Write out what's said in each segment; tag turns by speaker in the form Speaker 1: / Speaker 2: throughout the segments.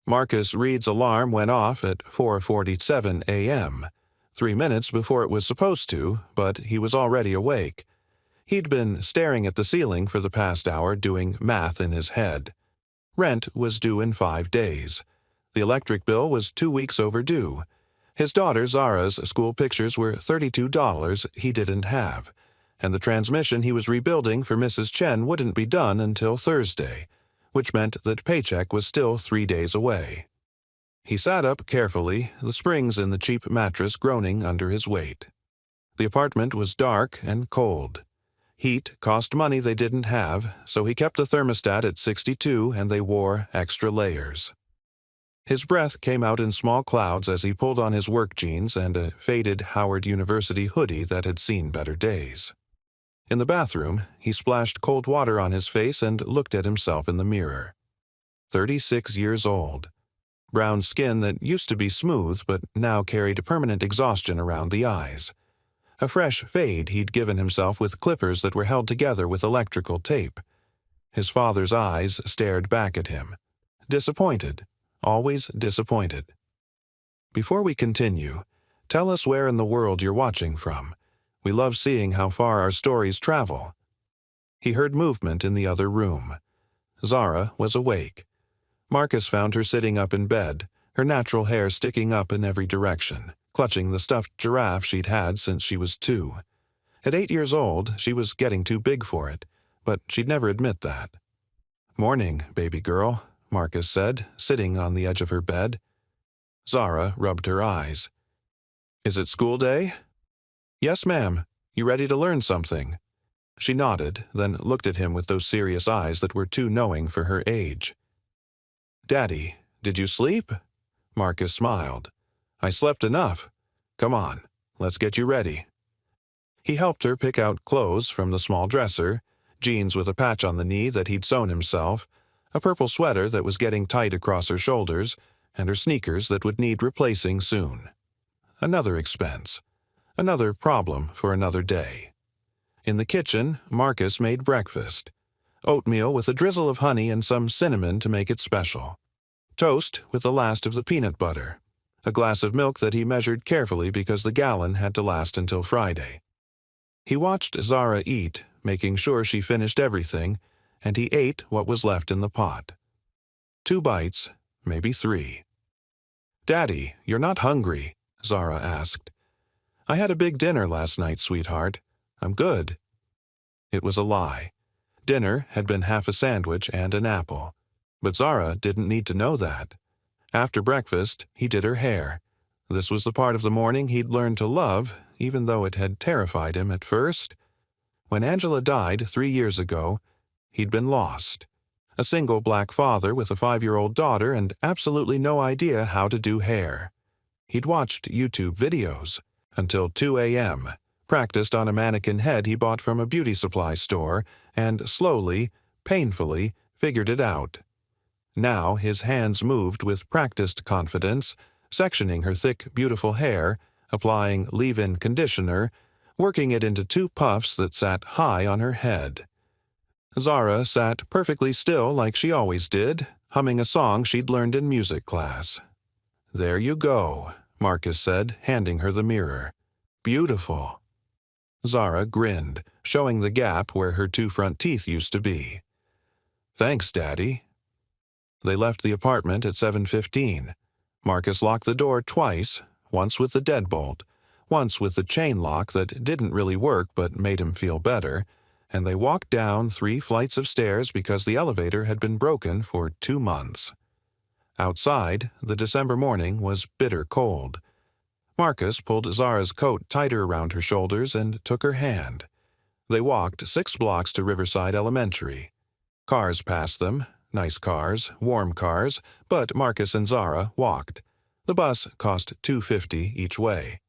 Speaker 1: Marcus Reid's alarm went off at 4:47 a.m., 3 minutes before it was supposed to, but he was already awake. He'd been staring at the ceiling for the past hour doing math in his head. Rent was due in 5 days. The electric bill was 2 weeks overdue. His daughter Zara's school pictures were $32 he didn't have, and the transmission he was rebuilding for Mrs. Chen wouldn't be done until Thursday, which meant that paycheck was still 3 days away. He sat up carefully, the springs in the cheap mattress groaning under his weight. The apartment was dark and cold. Heat cost money they didn't have, so he kept the thermostat at 62 and they wore extra layers. His breath came out in small clouds as he pulled on his work jeans and a faded Howard University hoodie that had seen better days. In the bathroom, he splashed cold water on his face and looked at himself in the mirror. 36 years old. Brown skin that used to be smooth but now carried permanent exhaustion around the eyes. A fresh fade he'd given himself with clippers that were held together with electrical tape. His father's eyes stared back at him. Disappointed. Always disappointed. Before we continue, tell us where in the world you're watching from. We love seeing how far our stories travel. He heard movement in the other room. Zara was awake. Marcus found her sitting up in bed, her natural hair sticking up in every direction, clutching the stuffed giraffe she'd had since she was 2. At 8 years old, she was getting too big for it, but she'd never admit that. "Morning, baby girl," Marcus said, sitting on the edge of her bed. Zara rubbed her eyes. "Is it school day?" "Yes, ma'am. You ready to learn something?" She nodded, then looked at him with those serious eyes that were too knowing for her age. "Daddy, did you sleep?" Marcus smiled. "I slept enough. Come on, let's get you ready." He helped her pick out clothes from the small dresser, jeans with a patch on the knee that he'd sewn himself, a purple sweater that was getting tight across her shoulders, and her sneakers that would need replacing soon. Another expense. Another problem for another day. In the kitchen, Marcus made breakfast. Oatmeal with a drizzle of honey and some cinnamon to make it special. Toast with the last of the peanut butter. A glass of milk that he measured carefully because the gallon had to last until Friday. He watched Zara eat, making sure she finished everything, and he ate what was left in the pot. 2 bites, maybe 3. "Daddy, you're not hungry?" Zara asked. "I had a big dinner last night, sweetheart. I'm good." It was a lie. Dinner had been half a sandwich and an apple. But Zara didn't need to know that. After breakfast, he did her hair. This was the part of the morning he'd learned to love, even though it had terrified him at first. When Angela died 3 years ago, he'd been lost. A single black father with a 5-year-old daughter and absolutely no idea how to do hair. He'd watched YouTube videos until 2 a.m., practiced on a mannequin head he bought from a beauty supply store, and slowly, painfully, figured it out. Now his hands moved with practiced confidence, sectioning her thick, beautiful hair, applying leave-in conditioner, working it into 2 puffs that sat high on her head. Zara sat perfectly still like she always did, humming a song she'd learned in music class. "There you go," Marcus said, handing her the mirror. "Beautiful." Zara grinned, showing the gap where her 2 front teeth used to be. "Thanks, Daddy." They left the apartment at 7:15. Marcus locked the door twice, once with the deadbolt, once with the chain lock that didn't really work but made him feel better, and they walked down 3 flights of stairs because the elevator had been broken for 2 months. Outside, the December morning was bitter cold. Marcus pulled Zara's coat tighter around her shoulders and took her hand. They walked 6 blocks to Riverside Elementary. Cars passed them, nice cars, warm cars, but Marcus and Zara walked. The bus cost $2.50 each way.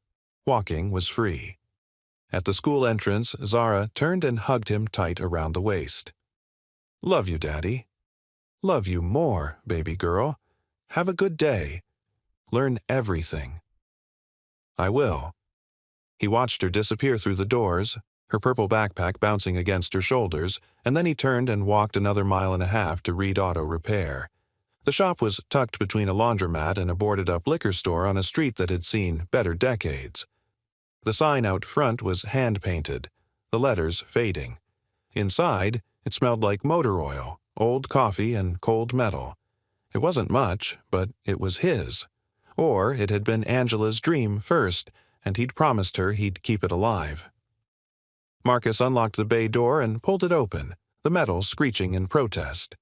Speaker 1: Walking was free. At the school entrance, Zara turned and hugged him tight around the waist. "Love you, Daddy." "Love you more, baby girl. Have a good day. Learn everything." "I will." He watched her disappear through the doors, her purple backpack bouncing against her shoulders, and then he turned and walked another 1.5 miles to Reid Auto Repair. The shop was tucked between a laundromat and a boarded-up liquor store on a street that had seen better decades. The sign out front was hand-painted, the letters fading. Inside, it smelled like motor oil, old coffee, and cold metal. It wasn't much, but it was his. Or it had been Angela's dream first, and he'd promised her he'd keep it alive. Marcus unlocked the bay door and pulled it open, the metal screeching in protest.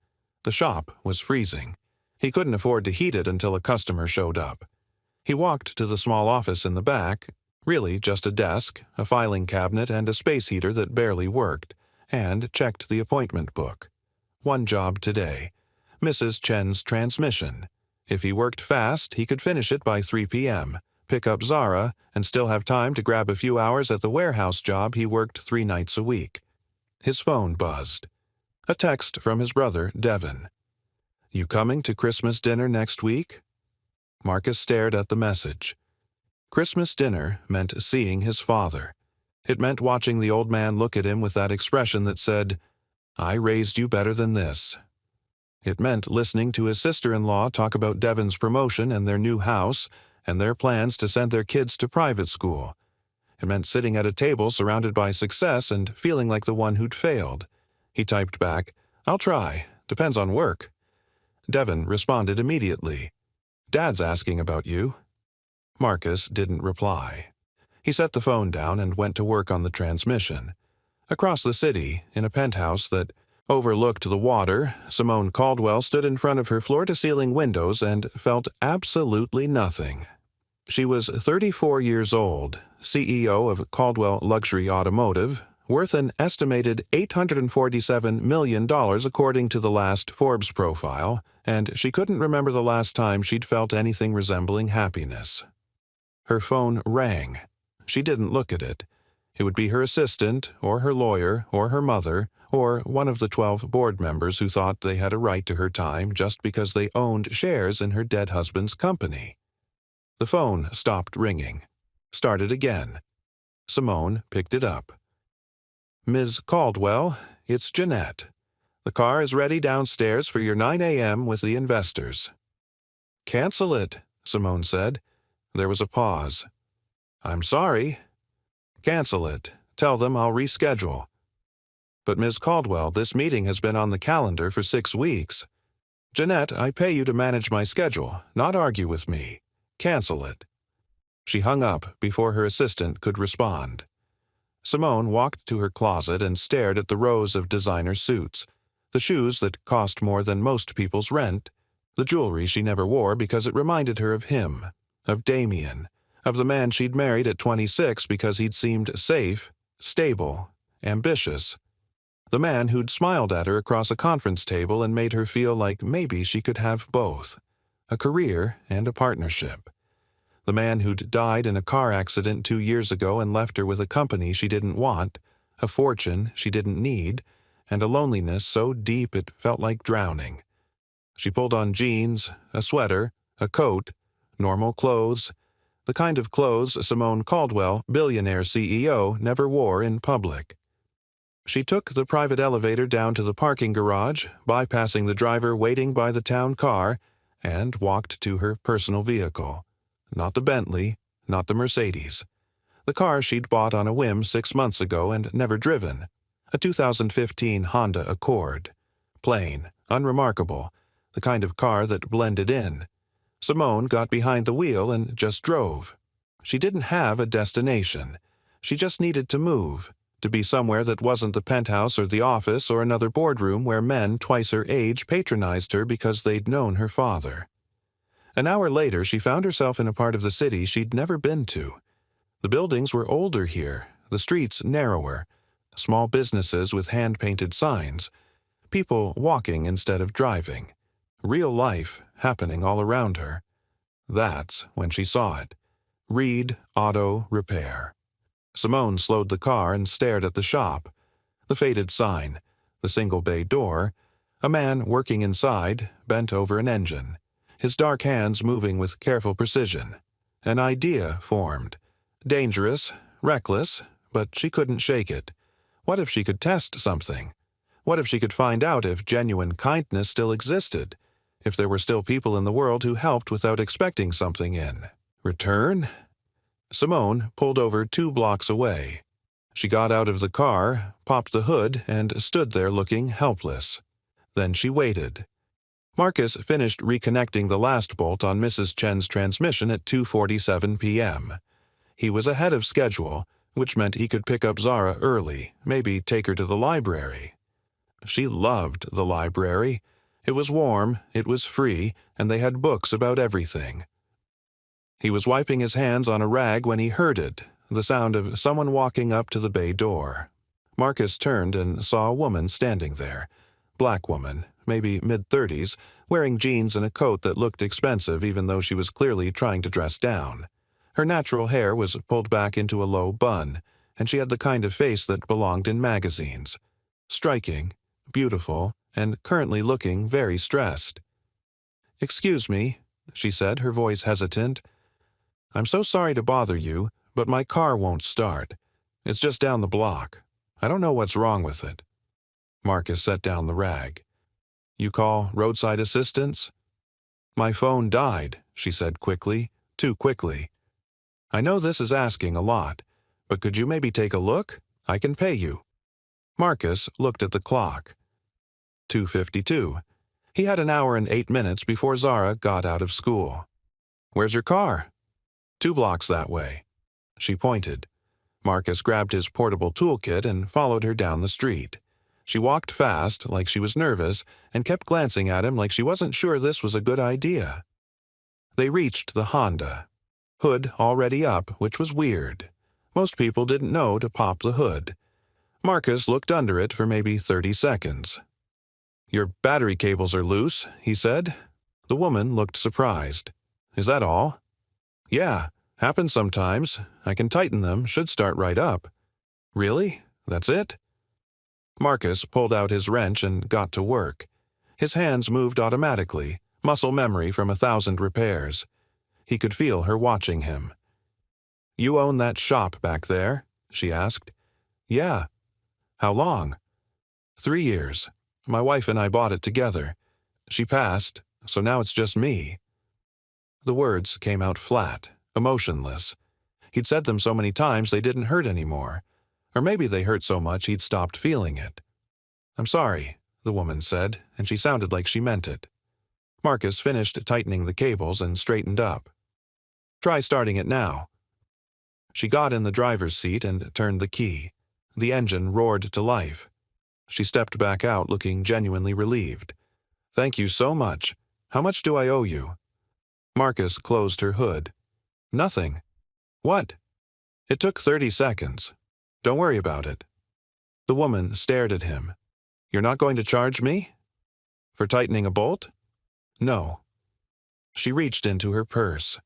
Speaker 1: The shop was freezing. He couldn't afford to heat it until a customer showed up. He walked to the small office in the back, really just a desk, a filing cabinet, and a space heater that barely worked, and checked the appointment book. One job today, Mrs. Chen's transmission. If he worked fast, he could finish it by 3 p.m., pick up Zara, and still have time to grab a few hours at the warehouse job he worked 3 nights a week. His phone buzzed. A text from his brother, Devin. "You coming to Christmas dinner next week?" Marcus stared at the message. Christmas dinner meant seeing his father. It meant watching the old man look at him with that expression that said, "I raised you better than this." It meant listening to his sister-in-law talk about Devin's promotion and their new house and their plans to send their kids to private school. It meant sitting at a table surrounded by success and feeling like the one who'd failed. He typed back, "I'll try. Depends on work." Devin responded immediately. "Dad's asking about you." Marcus didn't reply. He set the phone down and went to work on the transmission. Across the city, in a penthouse that overlooked the water, Simone Caldwell stood in front of her floor-to-ceiling windows and felt absolutely nothing. She was 34 years old, CEO of Caldwell Luxury Automotive, worth an estimated $847 million according to the last Forbes profile, and she couldn't remember the last time she'd felt anything resembling happiness. Her phone rang. She didn't look at it. It would be her assistant, or her lawyer, or her mother, or one of the 12 board members who thought they had a right to her time just because they owned shares in her dead husband's company. The phone stopped ringing. Started again. Simone picked it up. "Ms. Caldwell, it's Jeanette. The car is ready downstairs for your 9 a.m. with the investors." "Cancel it," Simone said. There was a pause. "I'm sorry." "Cancel it. Tell them I'll reschedule." "But Ms. Caldwell, this meeting has been on the calendar for 6 weeks. Jeanette, I pay you to manage my schedule, not argue with me. Cancel it." She hung up before her assistant could respond. Simone walked to her closet and stared at the rows of designer suits, the shoes that cost more than most people's rent, the jewelry she never wore because it reminded her of him, of Damien, of the man she'd married at 26 because he'd seemed safe, stable, ambitious. The man who'd smiled at her across a conference table and made her feel like maybe she could have both, a career and a partnership. The man who'd died in a car accident 2 years ago and left her with a company she didn't want, a fortune she didn't need, and a loneliness so deep it felt like drowning. She pulled on jeans, a sweater, a coat, normal clothes, the kind of clothes Simone Caldwell, Billionaire CEO, never wore in public. She took the private elevator down to the parking garage, bypassing the driver waiting by the town car, and walked to her personal vehicle. Not the Bentley, not the Mercedes. The car she'd bought on a whim 6 months ago and never driven. A 2015 Honda Accord. Plain, unremarkable, the kind of car that blended in. Simone got behind the wheel and just drove. She didn't have a destination. She just needed to move, to be somewhere that wasn't the penthouse or the office or another boardroom where men twice her age patronized her because they'd known her father. An hour later, she found herself in a part of the city she'd never been to. The buildings were older here, the streets narrower, small businesses with hand-painted signs, people walking instead of driving, real life happening all around her. That's when she saw it. Reid Auto Repair. Simone slowed the car and stared at the shop. The faded sign, the single bay door, a man working inside, bent over an engine, his dark hands moving with careful precision. An idea formed. Dangerous, reckless, but she couldn't shake it. What if she could test something? What if she could find out if genuine kindness still existed? if there were still people in the world who helped without expecting something in return. Simone pulled over 2 blocks away. She got out of the car, popped the hood, and stood there looking helpless. Then she waited. Marcus finished reconnecting the last bolt on Mrs. Chen's transmission at 2:47 p.m. He was ahead of schedule, which meant he could pick up Zara early, maybe take her to the library. She loved the library. It was warm, it was free, and they had books about everything. He was wiping his hands on a rag when he heard it, the sound of someone walking up to the bay door. Marcus turned and saw a woman standing there. Black woman, maybe mid-30s, wearing jeans and a coat that looked expensive even though she was clearly trying to dress down. Her natural hair was pulled back into a low bun, and she had the kind of face that belonged in magazines. Striking, beautiful, and currently looking very stressed. "Excuse me," she said, her voice hesitant. "I'm so sorry to bother you, but my car won't start. It's just down the block. I don't know what's wrong with it." Marcus set down the rag. "You call roadside assistance?" "My phone died," she said quickly, too quickly. "I know this is asking a lot, but could you maybe take a look? I can pay you." Marcus looked at the clock. 2:52. He had an hour and 8 minutes before Zara got out of school. "Where's your car?" "2 blocks that way." She pointed. Marcus grabbed his portable toolkit and followed her down the street. She walked fast, like she was nervous, and kept glancing at him like she wasn't sure this was a good idea. They reached the Honda. Hood already up, which was weird. Most people didn't know to pop the hood. Marcus looked under it for maybe 30 seconds. "Your battery cables are loose," he said. The woman looked surprised. "Is that all?" "Yeah, happens sometimes. I can tighten them, should start right up." "Really? That's it?" Marcus pulled out his wrench and got to work. His hands moved automatically, muscle memory from 1,000 repairs. He could feel her watching him. "You own that shop back there?" she asked. "Yeah." "How long?" 3 years. My wife and I bought it together. She passed, so now it's just me." The words came out flat, emotionless. He'd said them so many times they didn't hurt anymore. Or maybe they hurt so much he'd stopped feeling it. "I'm sorry," the woman said, and she sounded like she meant it. Marcus finished tightening the cables and straightened up. "Try starting it now." She got in the driver's seat and turned the key. The engine roared to life. She stepped back out looking genuinely relieved. "Thank you so much. How much do I owe you?" Marcus closed her hood. "Nothing." "What?" "It took 30 seconds. Don't worry about it." The woman stared at him. "You're not going to charge me?" "For tightening a bolt?" "No." She reached into her purse.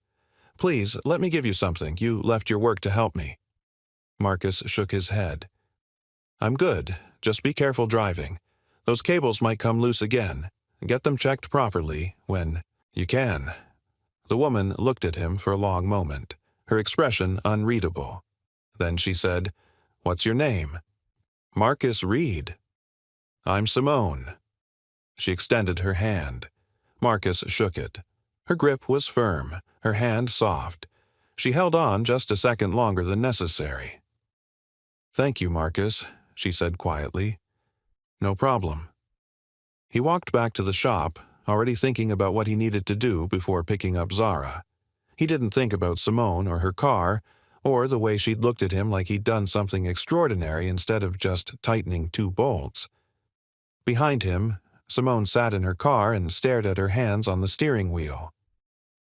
Speaker 1: "Please, let me give you something. You left your work to help me." Marcus shook his head. "I'm good. Just be careful driving. Those cables might come loose again. Get them checked properly when you can." The woman looked at him for a long moment, her expression unreadable. Then she said, "What's your name?" "Marcus Reid." "I'm Simone." She extended her hand. Marcus shook it. Her grip was firm, her hand soft. She held on just a second longer than necessary. "Thank you, Marcus," she said quietly. "No problem." He walked back to the shop, already thinking about what he needed to do before picking up Zara. He didn't think about Simone or her car, or the way she'd looked at him like he'd done something extraordinary instead of just tightening 2 bolts. Behind him, Simone sat in her car and stared at her hands on the steering wheel.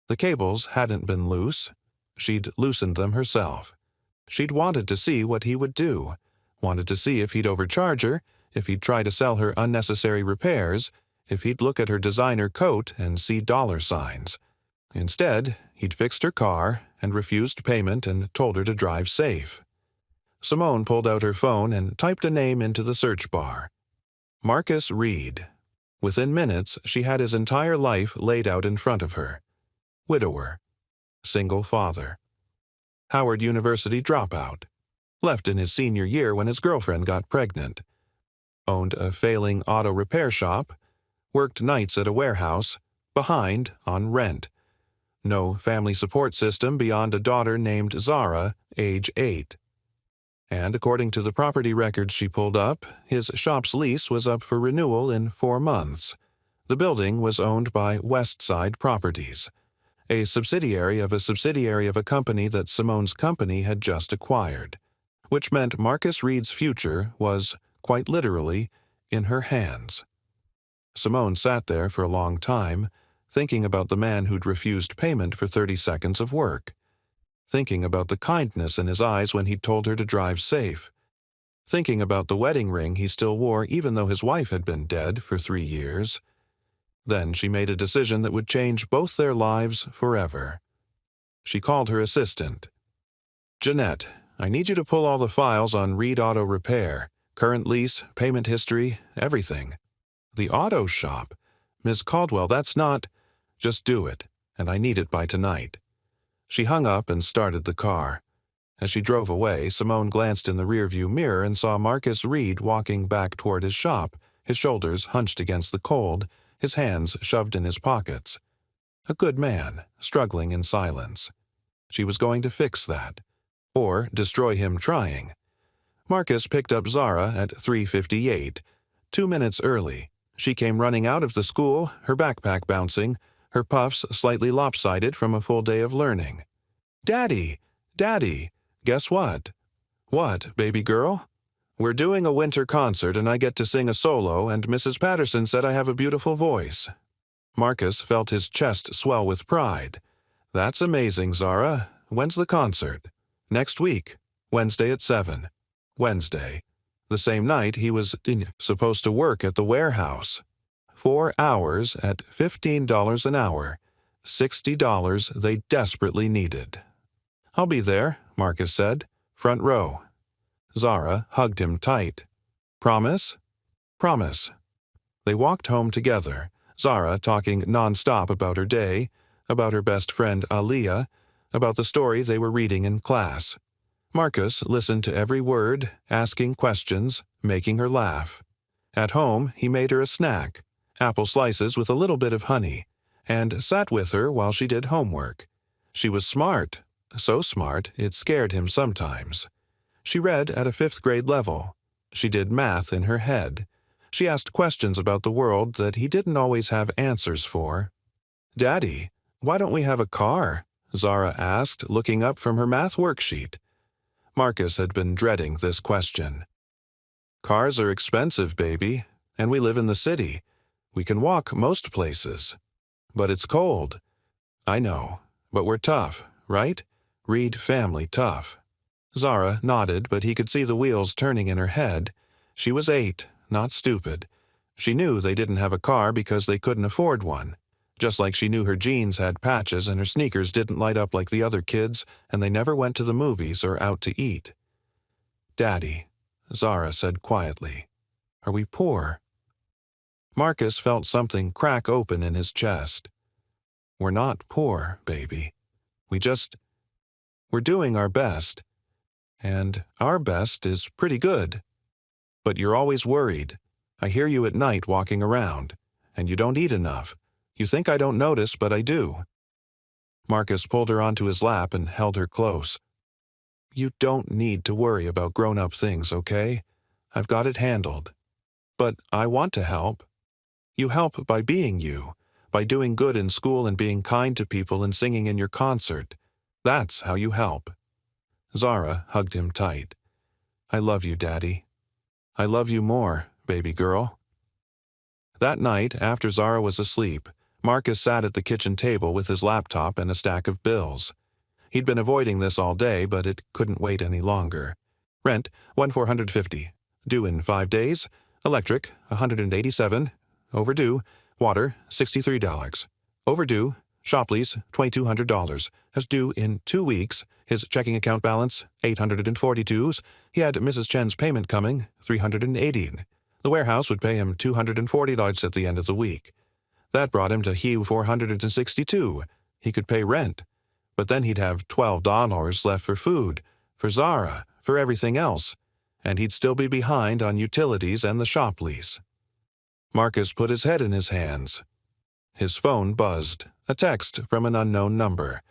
Speaker 1: The cables hadn't been loose. She'd loosened them herself. She'd wanted to see what he would do, wanted to see if he'd overcharge her, if he'd try to sell her unnecessary repairs, if he'd look at her designer coat and see dollar signs. Instead, he'd fixed her car and refused payment and told her to drive safe. Simone pulled out her phone and typed a name into the search bar. Marcus Reid. Within minutes, she had his entire life laid out in front of her. Widower. Single father. Howard University dropout. Left in his senior year when his girlfriend got pregnant. Owned a failing auto repair shop. Worked nights at a warehouse. behind on rent. No family support system beyond a daughter named Zara, age 8. And according to the property records she pulled up, his shop's lease was up for renewal in 4 months. The building was owned by Westside Properties, a subsidiary of a company that Simone's company had just acquired, which meant Marcus Reid's future was, quite literally, in her hands. Simone sat there for a long time, thinking about the man who'd refused payment for 30 seconds of work, thinking about the kindness in his eyes when he'd told her to drive safe, thinking about the wedding ring he still wore even though his wife had been dead for 3 years. Then she made a decision that would change both their lives forever. She called her assistant. "Jeanette, I need you to pull all the files on Reid Auto Repair, current lease, payment history, everything." "The auto shop? Miss Caldwell, that's not—" "Just do it, and I need it by tonight." She hung up and started the car. As she drove away, Simone glanced in the rearview mirror and saw Marcus Reid walking back toward his shop, his shoulders hunched against the cold, his hands shoved in his pockets. A good man, struggling in silence. She was going to fix that. Or destroy him trying. Marcus picked up Zara at 3:58, 2 minutes early. She came running out of the school, her backpack bouncing, her puffs slightly lopsided from a full day of learning. "Daddy! Daddy! Guess what?" "What, baby girl?" "We're doing a winter concert and I get to sing a solo, and Mrs. Patterson said I have a beautiful voice." Marcus felt his chest swell with pride. "That's amazing, Zara. When's the concert?" "Next week. Wednesday at 7. Wednesday. The same night he was supposed to work at the warehouse. 4 hours at $15 an hour. $60 they desperately needed. "I'll be there," Marcus said. "Front row." Zara hugged him tight. "Promise?" "Promise." They walked home together, Zara talking non-stop about her day, about her best friend Aaliyah, about the story they were reading in class. Marcus listened to every word, asking questions, making her laugh. At home, he made her a snack, apple slices with a little bit of honey, and sat with her while she did homework. She was smart, so smart it scared him sometimes. She read at a 5th grade level. She did math in her head. She asked questions about the world that he didn't always have answers for. "Daddy, why don't we have a car?" Zara asked, looking up from her math worksheet. Marcus had been dreading this question. "Cars are expensive, baby, and we live in the city. We can walk most places. But it's cold." "I know, but we're tough, right? Reid family tough." Zara nodded, but he could see the wheels turning in her head. She was 8, not stupid. She knew they didn't have a car because they couldn't afford one. Just like she knew her jeans had patches and her sneakers didn't light up like the other kids, and they never went to the movies or out to eat. "Daddy," Zara said quietly, "are we poor?" Marcus felt something crack open in his chest. "We're not poor, baby. We're doing our best. And our best is pretty good. But you're always worried. I hear you at night walking around, and you don't eat enough. You think I don't notice, but I do." Marcus pulled her onto his lap and held her close. "You don't need to worry about grown-up things, okay? I've got it handled. But I want to help. You help by being you, by doing good in school and being kind to people and singing in your concert. That's how you help." Zara hugged him tight. "I love you, Daddy. I love you more, baby girl." That night, after Zara was asleep, Marcus sat at the kitchen table with his laptop and a stack of bills. He'd been avoiding this all day, but it couldn't wait any longer. Rent, $1,450. Due in 5 days. Electric, $187. Overdue. Water, $63. Overdue. Shop lease, $2,200. As due in 2 weeks. His checking account balance, $842. He had Mrs. Chen's payment coming, $318. The warehouse would pay him $240 at the end of the week. That brought him to $462. He could pay rent. But then he'd have $12 left for food, for Zara, for everything else, and he'd still be behind on utilities and the shop lease. Marcus put his head in his hands. His phone buzzed, a text from an unknown number.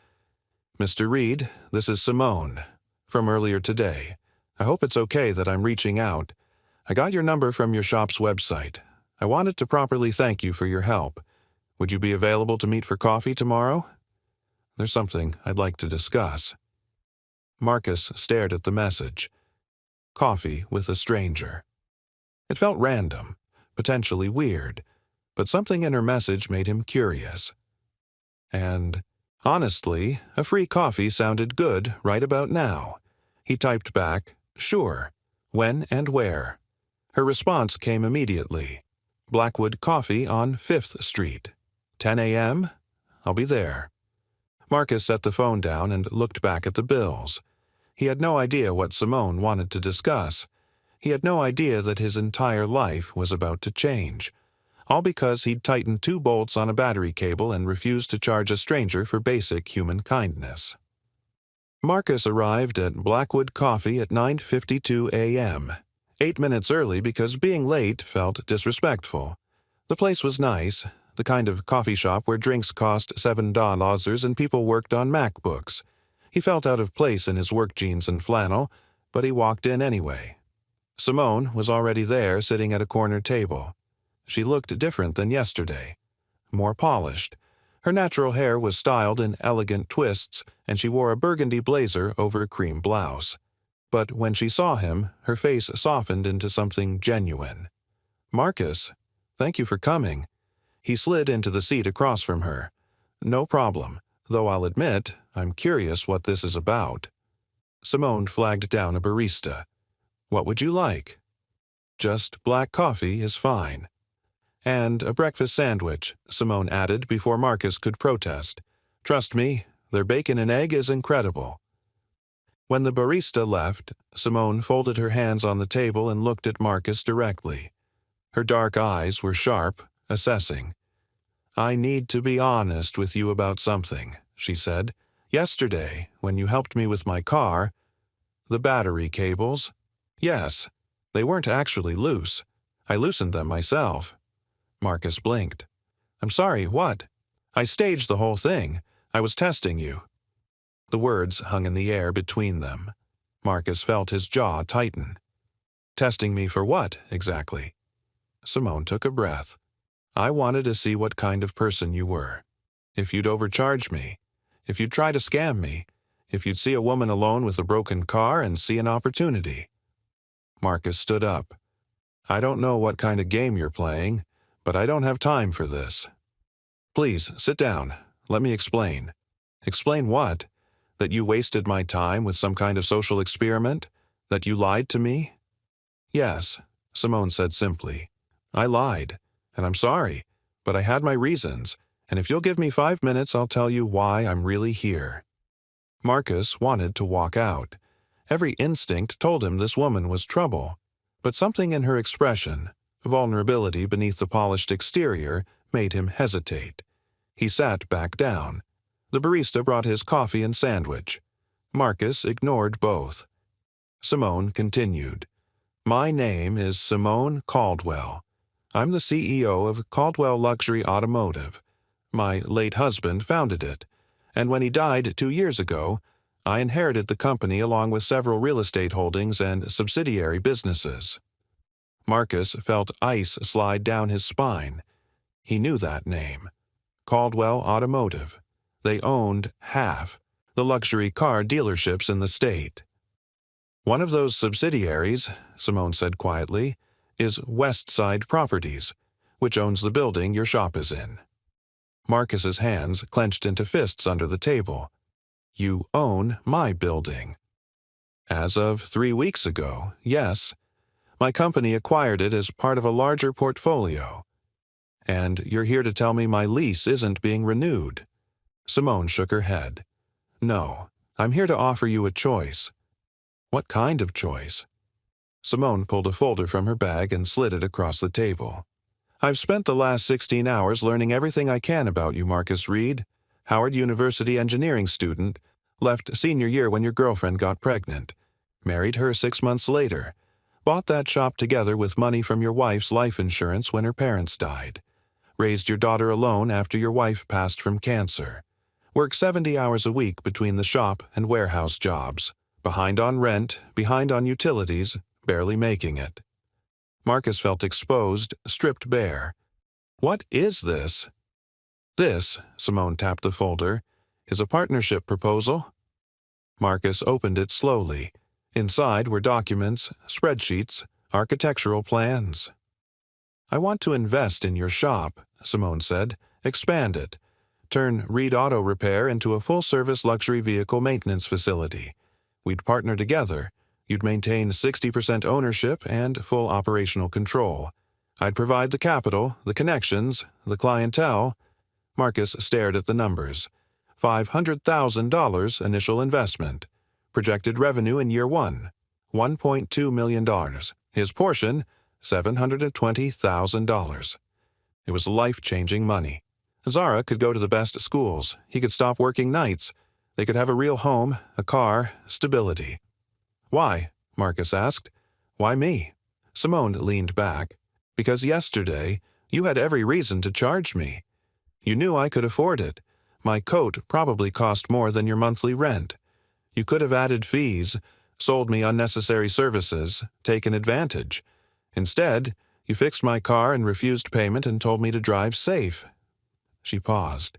Speaker 1: "Mr. Reid, this is Simone. From earlier today. I hope it's okay that I'm reaching out. I got your number from your shop's website. I wanted to properly thank you for your help. Would you be available to meet for coffee tomorrow? There's something I'd like to discuss." Marcus stared at the message. Coffee with a stranger. It felt random, potentially weird, but something in her message made him curious. And, honestly, a free coffee sounded good right about now. He typed back, "Sure. When and where?" Her response came immediately. "Blackwood Coffee on 5th Street. 10 a.m.? I'll be there." Marcus set the phone down and looked back at the bills. He had no idea what Simone wanted to discuss. He had no idea that his entire life was about to change. All because he'd tightened 2 bolts on a battery cable and refused to charge a stranger for basic human kindness. Marcus arrived at Blackwood Coffee at 9:52 a.m., 8 minutes early because being late felt disrespectful. The place was nice, the kind of coffee shop where drinks cost $7 and people worked on MacBooks. He felt out of place in his work jeans and flannel, but he walked in anyway. Simone was already there, sitting at a corner table. She looked different than yesterday. More polished. Her natural hair was styled in elegant twists, and she wore a burgundy blazer over a cream blouse. But when she saw him, her face softened into something genuine. "Marcus, thank you for coming." He slid into the seat across from her. "No problem, though I'll admit, I'm curious what this is about." Simone flagged down a barista. "What would you like?" "Just black coffee is fine." "And a breakfast sandwich," Simone added before Marcus could protest. "Trust me, their bacon and egg is incredible." When the barista left, Simone folded her hands on the table and looked at Marcus directly. Her dark eyes were sharp, assessing. "I need to be honest with you about something," she said. "Yesterday, when you helped me with my car, the battery cables, yes, they weren't actually loose. I loosened them myself." Marcus blinked. "I'm sorry, what?" "I staged the whole thing. I was testing you." The words hung in the air between them. Marcus felt his jaw tighten. "Testing me for what, exactly?" Simone took a breath. "I wanted to see what kind of person you were. If you'd overcharge me. If you'd try to scam me. If you'd see a woman alone with a broken car and see an opportunity." Marcus stood up. "I don't know what kind of game you're playing, but I don't have time for this." "Please, sit down. Let me explain." "Explain what? That you wasted my time with some kind of social experiment? That you lied to me?" "Yes," Simone said simply. "I lied, and I'm sorry, but I had my reasons, and if you'll give me 5 minutes, I'll tell you why I'm really here." Marcus wanted to walk out. Every instinct told him this woman was trouble, but something in her expression, vulnerability beneath the polished exterior, made him hesitate. He sat back down. The barista brought his coffee and sandwich. Marcus ignored both. Simone continued. "My name is Simone Caldwell. I'm the CEO of Caldwell Luxury Automotive. My late husband founded it, and when he died 2 years ago, I inherited the company along with several real estate holdings and subsidiary businesses." Marcus felt ice slide down his spine. He knew that name. Caldwell Automotive. They owned half the luxury car dealerships in the state. "One of those subsidiaries," Simone said quietly, "is Westside Properties, which owns the building your shop is in." Marcus's hands clenched into fists under the table. "You own my building." "As of 3 weeks ago, yes. My company acquired it as part of a larger portfolio." "And you're here to tell me my lease isn't being renewed?" Simone shook her head. "No, I'm here to offer you a choice." "What kind of choice?" Simone pulled a folder from her bag and slid it across the table. "I've spent the last 16 hours learning everything I can about you, Marcus Reid. Howard University engineering student, left senior year when your girlfriend got pregnant. Married her 6 months later. Bought that shop together with money from your wife's life insurance when her parents died. raised your daughter alone after your wife passed from cancer. Work 70 hours a week between the shop and warehouse jobs. Behind on rent, behind on utilities, barely making it. Marcus felt exposed, stripped bare. What is this? This, Simone tapped the folder, is a partnership proposal. Marcus opened it slowly. Inside were documents, spreadsheets, architectural plans. I want to invest in your shop, Simone said. Expand it. Turn Reid Auto Repair into a full-service luxury vehicle maintenance facility. We'd partner together. You'd maintain 60% ownership and full operational control. I'd provide the capital, the connections, the clientele. Marcus stared at the numbers. $500,000 initial investment. Projected revenue in year 1, $1.2 million. His portion, $720,000. It was life-changing money. Zara could go to the best schools. He could stop working nights. They could have a real home, a car, stability. Why? Marcus asked. Why me? Simone leaned back. Because yesterday, you had every reason to charge me. You knew I could afford it. My coat probably cost more than your monthly rent. You could have added fees, sold me unnecessary services, taken advantage. Instead, you fixed my car and refused payment and told me to drive safe. She paused.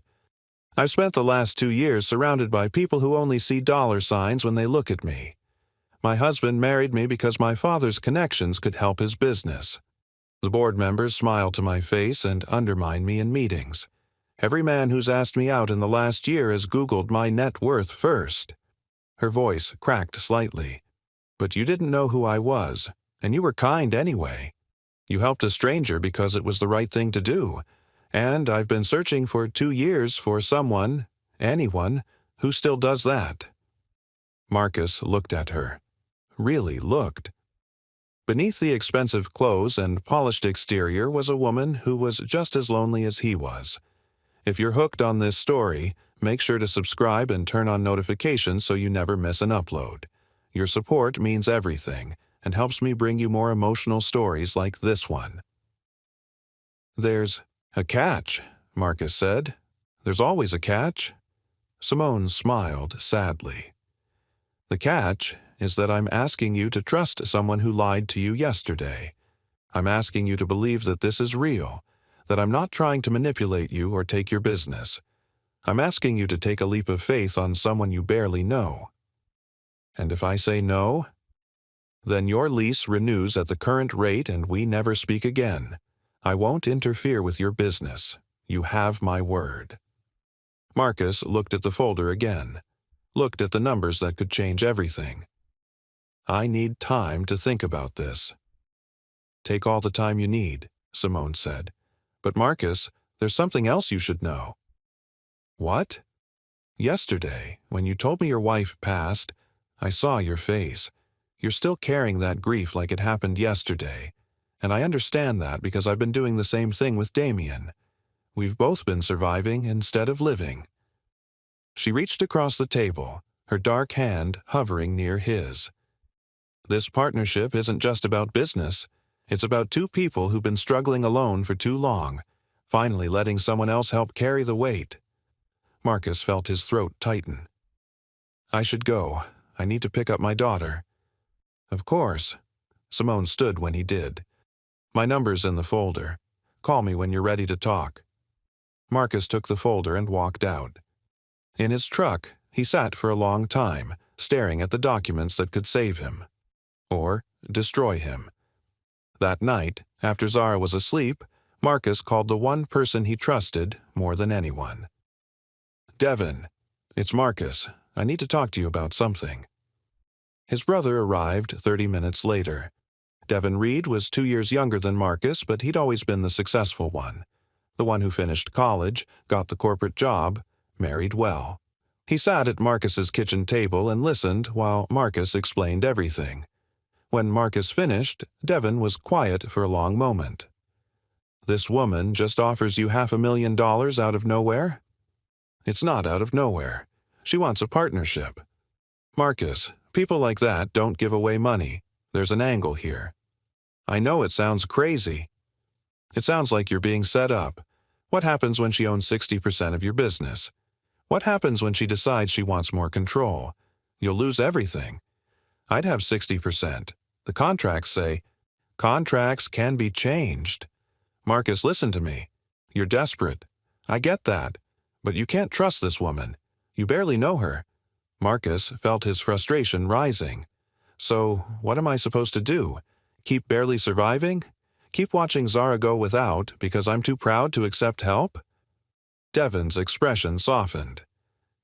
Speaker 1: I've spent the last 2 years surrounded by people who only see dollar signs when they look at me. My husband married me because my father's connections could help his business. The board members smile to my face and undermine me in meetings. Every man who's asked me out in the last year has Googled my net worth first. Her voice cracked slightly. But you didn't know who I was, and you were kind anyway. You helped a stranger because it was the right thing to do, and I've been searching for 2 years for someone, anyone, who still does that. Marcus looked at her. Really looked. Beneath the expensive clothes and polished exterior was a woman who was just as lonely as he was. If you're hooked on this story, make sure to subscribe and turn on notifications so you never miss an upload. Your support means everything and helps me bring you more emotional stories like this one. There's a catch, Marcus said. There's always a catch. Simone smiled sadly. The catch is that I'm asking you to trust someone who lied to you yesterday. I'm asking you to believe that this is real, that I'm not trying to manipulate you or take your business. I'm asking you to take a leap of faith on someone you barely know. And if I say no, then your lease renews at the current rate and we never speak again. I won't interfere with your business. You have my word. Marcus looked at the folder again, looked at the numbers that could change everything. I need time to think about this. Take all the time you need, Simone said. But Marcus, there's something else you should know. What? Yesterday, when you told me your wife passed, I saw your face. You're still carrying that grief like it happened yesterday. And I understand that because I've been doing the same thing with Damien. We've both been surviving instead of living. She reached across the table, her dark hand hovering near his. This partnership isn't just about business. It's about 2 people who've been struggling alone for too long, finally letting someone else help carry the weight. Marcus felt his throat tighten. I should go. I need to pick up my daughter. Of course. Simone stood when he did. My number's in the folder. Call me when you're ready to talk. Marcus took the folder and walked out. In his truck, he sat for a long time, staring at the documents that could save him. Or destroy him. That night, after Zara was asleep, Marcus called the one person he trusted more than anyone. Devin, it's Marcus. I need to talk to you about something. His brother arrived 30 minutes later. Devin Reid was 2 years younger than Marcus, but he'd always been the successful one. The one who finished college, got the corporate job, married well. He sat at Marcus's kitchen table and listened while Marcus explained everything. When Marcus finished, Devin was quiet for a long moment. This woman just offers you $500,000 out of nowhere? It's not out of nowhere. She wants a partnership. Marcus, people like that don't give away money. There's an angle here. I know it sounds crazy. It sounds like you're being set up. What happens when she owns 60% of your business? What happens when she decides she wants more control? You'll lose everything. I'd have 60%. The contracts say, contracts can be changed. Marcus, listen to me. You're desperate. I get that. But you can't trust this woman. You barely know her. Marcus felt his frustration rising. So, what am I supposed to do? Keep barely surviving? Keep watching Zara go without because I'm too proud to accept help? Devon's expression softened.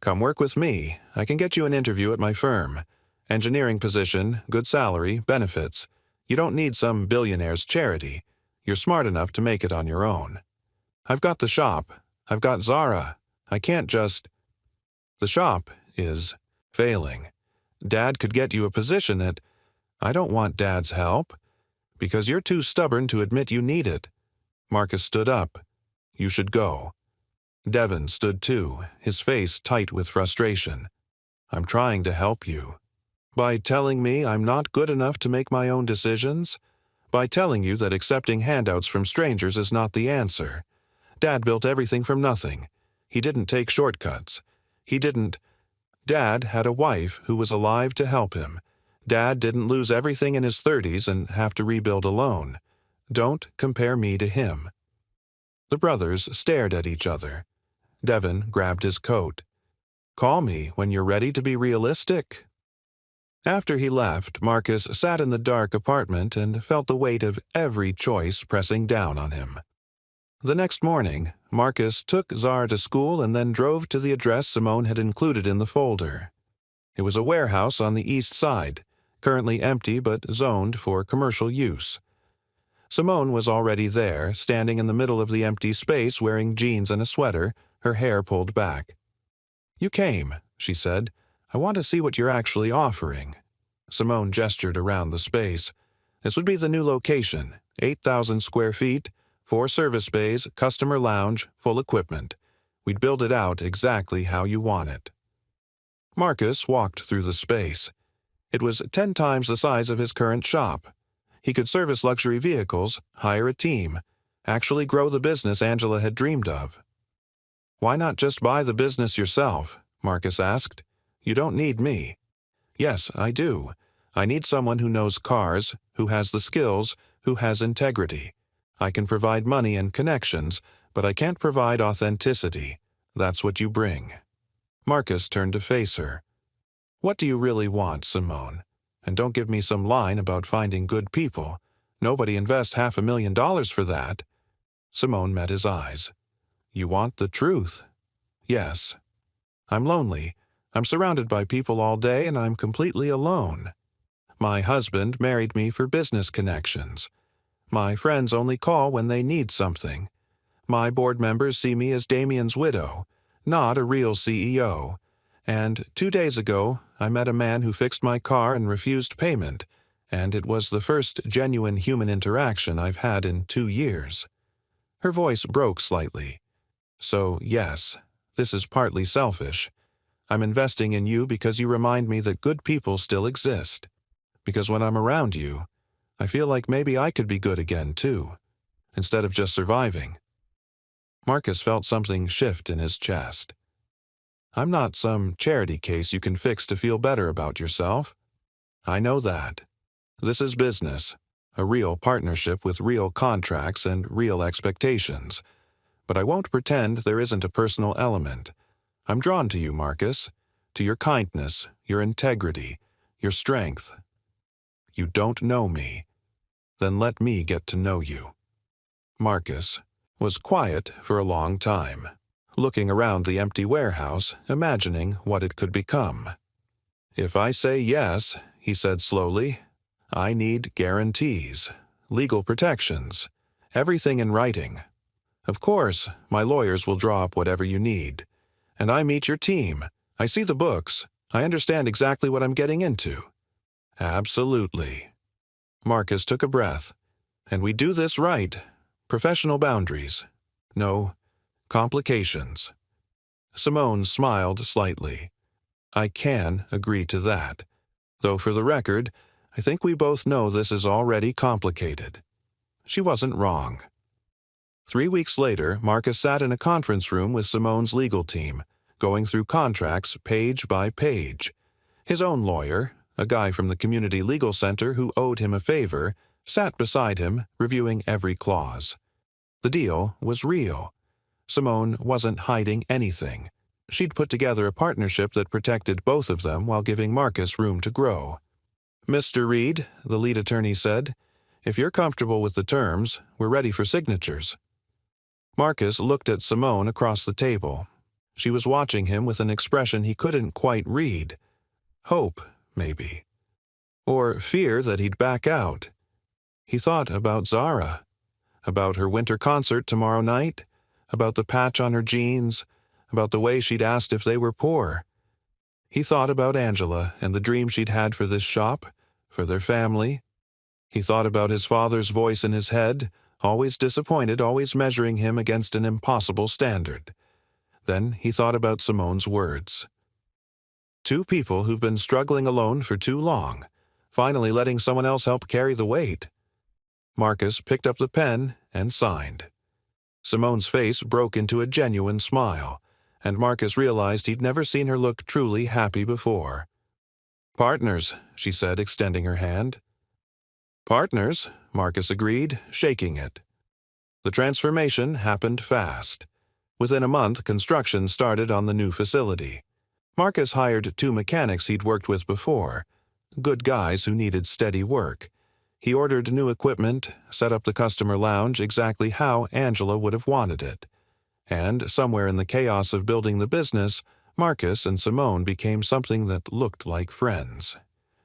Speaker 1: Come work with me. I can get you an interview at my firm. Engineering position, good salary, benefits. You don't need some billionaire's charity. You're smart enough to make it on your own. I've got the shop. I've got Zara. I can't just... The shop is failing. Dad could get you a position at... I don't want Dad's help. Because you're too stubborn to admit you need it. Marcus stood up. You should go. Devon stood too, his face tight with frustration. I'm trying to help you. By telling me I'm not good enough to make my own decisions? By telling you that accepting handouts from strangers is not the answer. Dad built everything from nothing. He didn't take shortcuts. Dad had a wife who was alive to help him. Dad didn't lose everything in his 30s and have to rebuild alone. Don't compare me to him. The brothers stared at each other. Devon grabbed his coat. Call me when you're ready to be realistic. After he left, Marcus sat in the dark apartment and felt the weight of every choice pressing down on him. The next morning, Marcus took Zara to school and then drove to the address Simone had included in the folder. It was a warehouse on the east side, currently empty but zoned for commercial use. Simone was already there, standing in the middle of the empty space wearing jeans and a sweater, her hair pulled back. You came, she said. I want to see what you're actually offering. Simone gestured around the space. This would be the new location, 8,000 square feet, 4 service bays, customer lounge, full equipment. We'd build it out exactly how you want it. Marcus walked through the space. It was 10 times the size of his current shop. He could service luxury vehicles, hire a team, actually grow the business Angela had dreamed of. Why not just buy the business yourself? Marcus asked. You don't need me. Yes, I do. I need someone who knows cars, who has the skills, who has integrity. I can provide money and connections, but I can't provide authenticity. That's what you bring. Marcus turned to face her. What do you really want, Simone? And don't give me some line about finding good people. Nobody invests $500,000 for that. Simone met his eyes. You want the truth? Yes. I'm lonely. I'm surrounded by people all day and I'm completely alone. My husband married me for business connections. My friends only call when they need something. My board members see me as Damien's widow, not a real CEO. And 2 days ago, I met a man who fixed my car and refused payment, and it was the first genuine human interaction I've had in 2 years. Her voice broke slightly. So, yes, this is partly selfish. I'm investing in you because you remind me that good people still exist. Because when I'm around you, I feel like maybe I could be good again, too, instead of just surviving. Marcus felt something shift in his chest. I'm not some charity case you can fix to feel better about yourself. I know that. This is business, a real partnership with real contracts and real expectations. But I won't pretend there isn't a personal element. I'm drawn to you, Marcus, to your kindness, your integrity, your strength. You don't know me. Then let me get to know you. Marcus was quiet for a long time, looking around the empty warehouse, imagining what it could become. If I say yes, he said slowly, I need guarantees, legal protections, everything in writing. Of course, my lawyers will draw up whatever you need. And I meet your team. I see the books. I understand exactly what I'm getting into. Absolutely. Marcus took a breath. And we do this right. Professional boundaries. No complications. Simone smiled slightly. I can agree to that. Though for the record, I think we both know this is already complicated. She wasn't wrong. 3 weeks later, Marcus sat in a conference room with Simone's legal team, going through contracts page by page. His own lawyer, a guy from the community legal center who owed him a favor, sat beside him, reviewing every clause. The deal was real. Simone wasn't hiding anything. She'd put together a partnership that protected both of them while giving Marcus room to grow. "Mr. Reid," the lead attorney said, "if you're comfortable with the terms, we're ready for signatures." Marcus looked at Simone across the table. She was watching him with an expression he couldn't quite read. Hope, maybe. Or fear that he'd back out. He thought about Zara, about her winter concert tomorrow night, about the patch on her jeans, about the way she'd asked if they were poor. He thought about Angela and the dream she'd had for this shop, for their family. He thought about his father's voice in his head, always disappointed, always measuring him against an impossible standard. Then he thought about Simone's words. Two people who've been struggling alone for too long, finally letting someone else help carry the weight. Marcus picked up the pen and signed. Simone's face broke into a genuine smile, and Marcus realized he'd never seen her look truly happy before. "Partners," she said, extending her hand. "Partners," Marcus agreed, shaking it. The transformation happened fast. Within a month, construction started on the new facility. Marcus hired 2 mechanics he'd worked with before, good guys who needed steady work. He ordered new equipment, set up the customer lounge exactly how Angela would have wanted it. And somewhere in the chaos of building the business, Marcus and Simone became something that looked like friends.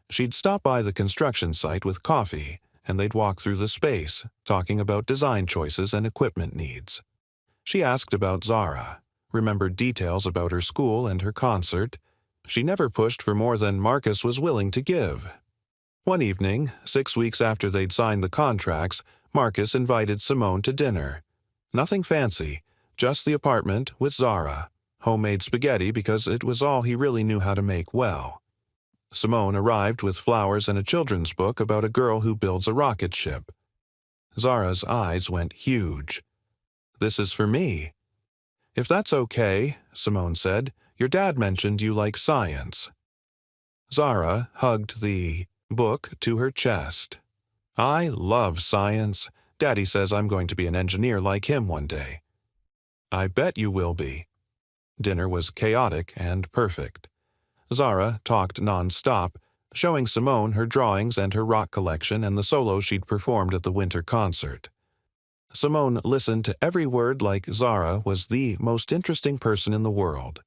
Speaker 1: She'd stop by the construction site with coffee, and they'd walk through the space, talking about design choices and equipment needs. She asked about Zara, remembered details about her school and her concert. She never pushed for more than Marcus was willing to give. One evening, 6 weeks after they'd signed the contracts, Marcus invited Simone to dinner. Nothing fancy, just the apartment with Zara, homemade spaghetti because it was all he really knew how to make well. Simone arrived with flowers and a children's book about a girl who builds a rocket ship. Zara's eyes went huge. "This is for me." "If that's okay," Simone said, "your dad mentioned you like science." Zara hugged the book to her chest. "I love science. Daddy says I'm going to be an engineer like him one day." "I bet you will be." Dinner was chaotic and perfect. Zara talked non-stop, showing Simone her drawings and her rock collection and the solos she'd performed at the winter concert. Simone listened to every word like Zara was the most interesting person in the world.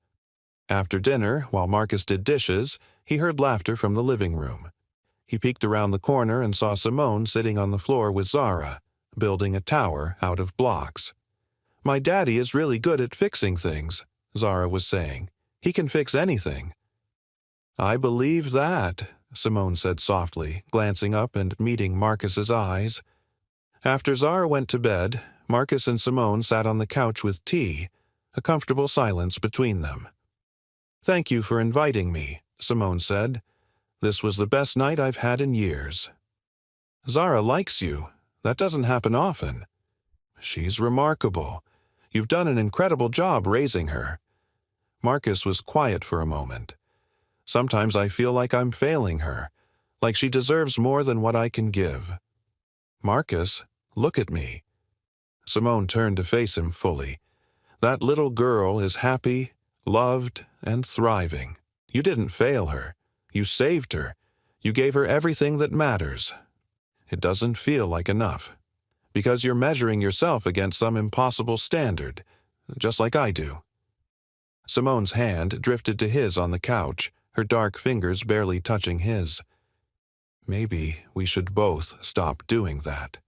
Speaker 1: After dinner, while Marcus did dishes, he heard laughter from the living room. He peeked around the corner and saw Simone sitting on the floor with Zara, building a tower out of blocks. "My daddy is really good at fixing things," Zara was saying. "He can fix anything." "I believe that," Simone said softly, glancing up and meeting Marcus's eyes. After Zara went to bed, Marcus and Simone sat on the couch with tea, a comfortable silence between them. "Thank you for inviting me," Simone said. "This was the best night I've had in years." "Zara likes you. That doesn't happen often." "She's remarkable. You've done an incredible job raising her." Marcus was quiet for a moment. "Sometimes I feel like I'm failing her, like she deserves more than what I can give." "Marcus, look at me." Simone turned to face him fully. "That little girl is happy, loved, and thriving. You didn't fail her. You saved her. You gave her everything that matters. It doesn't feel like enough, because you're measuring yourself against some impossible standard, just like I do." Simone's hand drifted to his on the couch, her dark fingers barely touching his. "Maybe we should both stop doing that."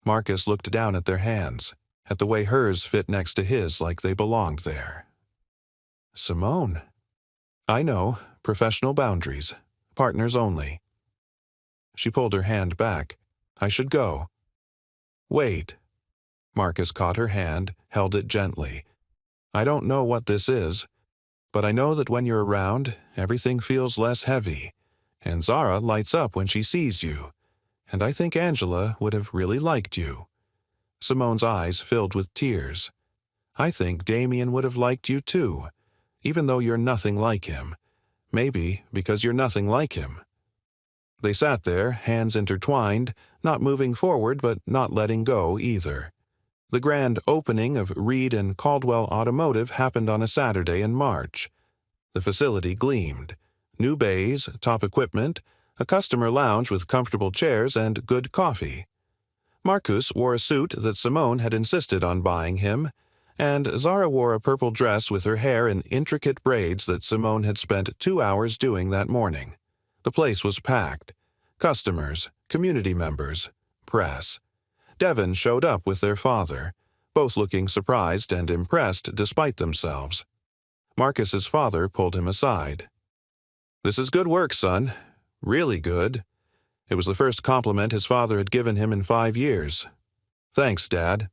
Speaker 1: Marcus looked down at their hands, at the way hers fit next to his like they belonged there. "Simone." "I know, professional boundaries, partners only." She pulled her hand back. "I should go." "Wait." Marcus caught her hand, held it gently. "I don't know what this is, but I know that when you're around, everything feels less heavy, and Zara lights up when she sees you, and I think Angela would have really liked you. Simone's eyes filled with tears. "I think Damien would have liked you too, even though you're nothing like him. Maybe because you're nothing like him." They sat there, hands intertwined, not moving forward but not letting go either. The grand opening of Reid and Caldwell Automotive happened on a Saturday in March. The facility gleamed. New bays, top equipment, a customer lounge with comfortable chairs and good coffee. Marcus wore a suit that Simone had insisted on buying him, and Zara wore a purple dress with her hair in intricate braids that Simone had spent 2 hours doing that morning. The place was packed. Customers, community members, press. Devon showed up with their father, both looking surprised and impressed despite themselves. Marcus's father pulled him aside. "This is good work, son. Really good." It was the first compliment his father had given him in 5 years. "Thanks, Dad.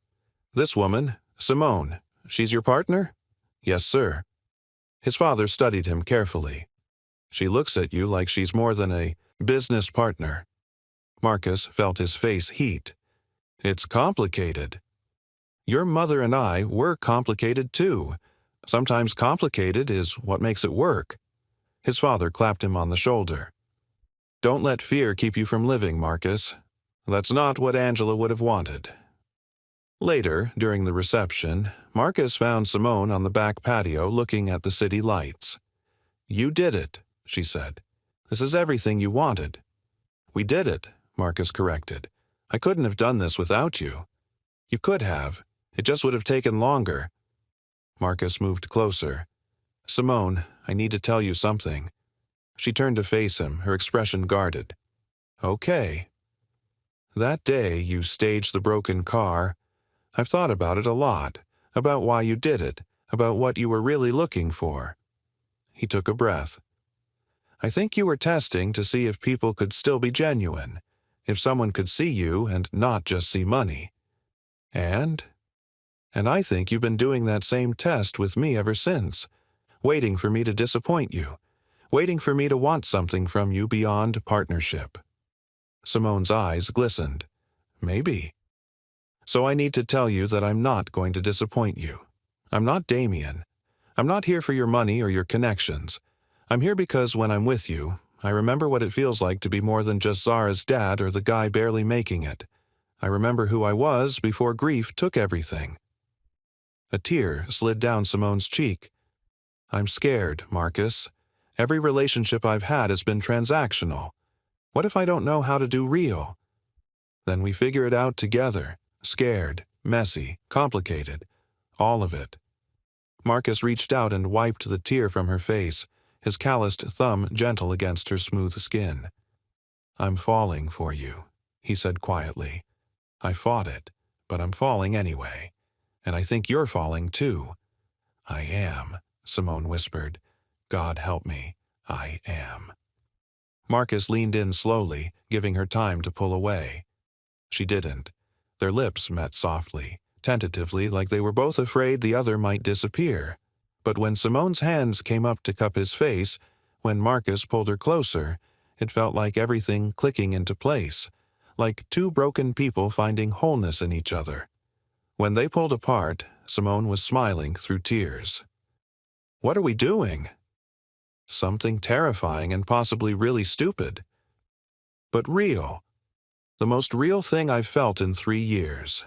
Speaker 1: This woman, Simone, she's your partner?" "Yes, sir." His father studied him carefully. "She looks at you like she's more than a business partner." Marcus felt his face heat. "It's complicated." "Your mother and I were complicated too. Sometimes complicated is what makes it work." His father clapped him on the shoulder. "Don't let fear keep you from living, Marcus. That's not what Angela would have wanted." Later, during the reception, Marcus found Simone on the back patio looking at the city lights. "You did it," she said. "This is everything you wanted." "We did it," Marcus corrected. "I couldn't have done this without you." "You could have. It just would have taken longer." Marcus moved closer. "Simone, I need to tell you something." She turned to face him, her expression guarded. "Okay." "That day you staged the broken car. I've thought about it a lot, about why you did it, about what you were really looking for." He took a breath. "I think you were testing to see if people could still be genuine, if someone could see you and not just see money. And I think you've been doing that same test with me ever since, waiting for me to disappoint you, waiting for me to want something from you beyond partnership." Simone's eyes glistened. "Maybe. So I need to tell you that I'm not going to disappoint you. I'm not Damien. I'm not here for your money or your connections. I'm here because when I'm with you, I remember what it feels like to be more than just Zara's dad or the guy barely making it. I remember who I was before grief took everything." A tear slid down Simone's cheek. "I'm scared, Marcus. Every relationship I've had has been transactional. What if I don't know how to do real? Then we figure it out together. Scared, messy, complicated. All of it." Marcus reached out and wiped the tear from her face, his calloused thumb gentle against her smooth skin. "I'm falling for you," he said quietly. "I fought it, but I'm falling anyway. And I think you're falling too." "I am," Simone whispered. "God help me, I am." Marcus leaned in slowly, giving her time to pull away. She didn't. Their lips met softly, tentatively, like they were both afraid the other might disappear. But when Simone's hands came up to cup his face, when Marcus pulled her closer, it felt like everything clicking into place, like two broken people finding wholeness in each other. When they pulled apart, Simone was smiling through tears. "What are we doing?" "Something terrifying and possibly really stupid. But real. The most real thing I've felt in 3 years."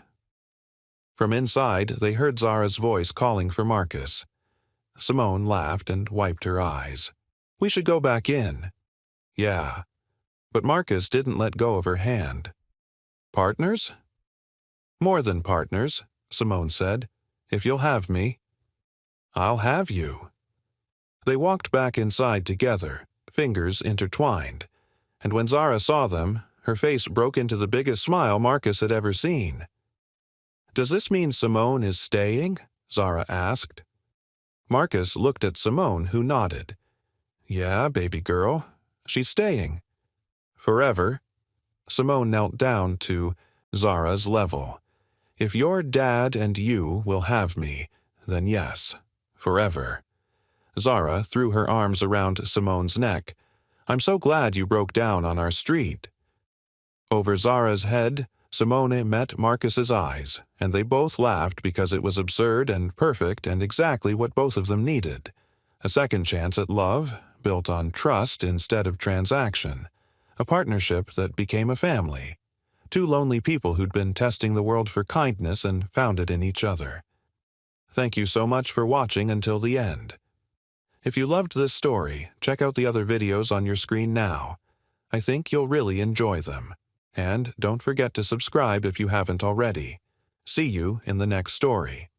Speaker 1: From inside, they heard Zara's voice calling for Marcus. Simone laughed and wiped her eyes. "We should go back in." "Yeah." But Marcus didn't let go of her hand. "Partners?" "More than partners," Simone said. "If you'll have me." "I'll have you." They walked back inside together, fingers intertwined. And when Zara saw them, her face broke into the biggest smile Marcus had ever seen. "Does this mean Simone is staying?" Zara asked. Marcus looked at Simone, who nodded. "Yeah, baby girl. She's staying." "Forever?" Simone knelt down to Zara's level. "If your dad and you will have me, then yes, forever." Zara threw her arms around Simone's neck. "I'm so glad you broke down on our street." Over Zara's head, Simone met Marcus's eyes, and they both laughed because it was absurd and perfect and exactly what both of them needed. A second chance at love, built on trust instead of transaction. A partnership that became a family. Two lonely people who'd been testing the world for kindness and found it in each other. Thank you so much for watching until the end. If you loved this story, check out the other videos on your screen now. I think you'll really enjoy them. And don't forget to subscribe if you haven't already. See you in the next story.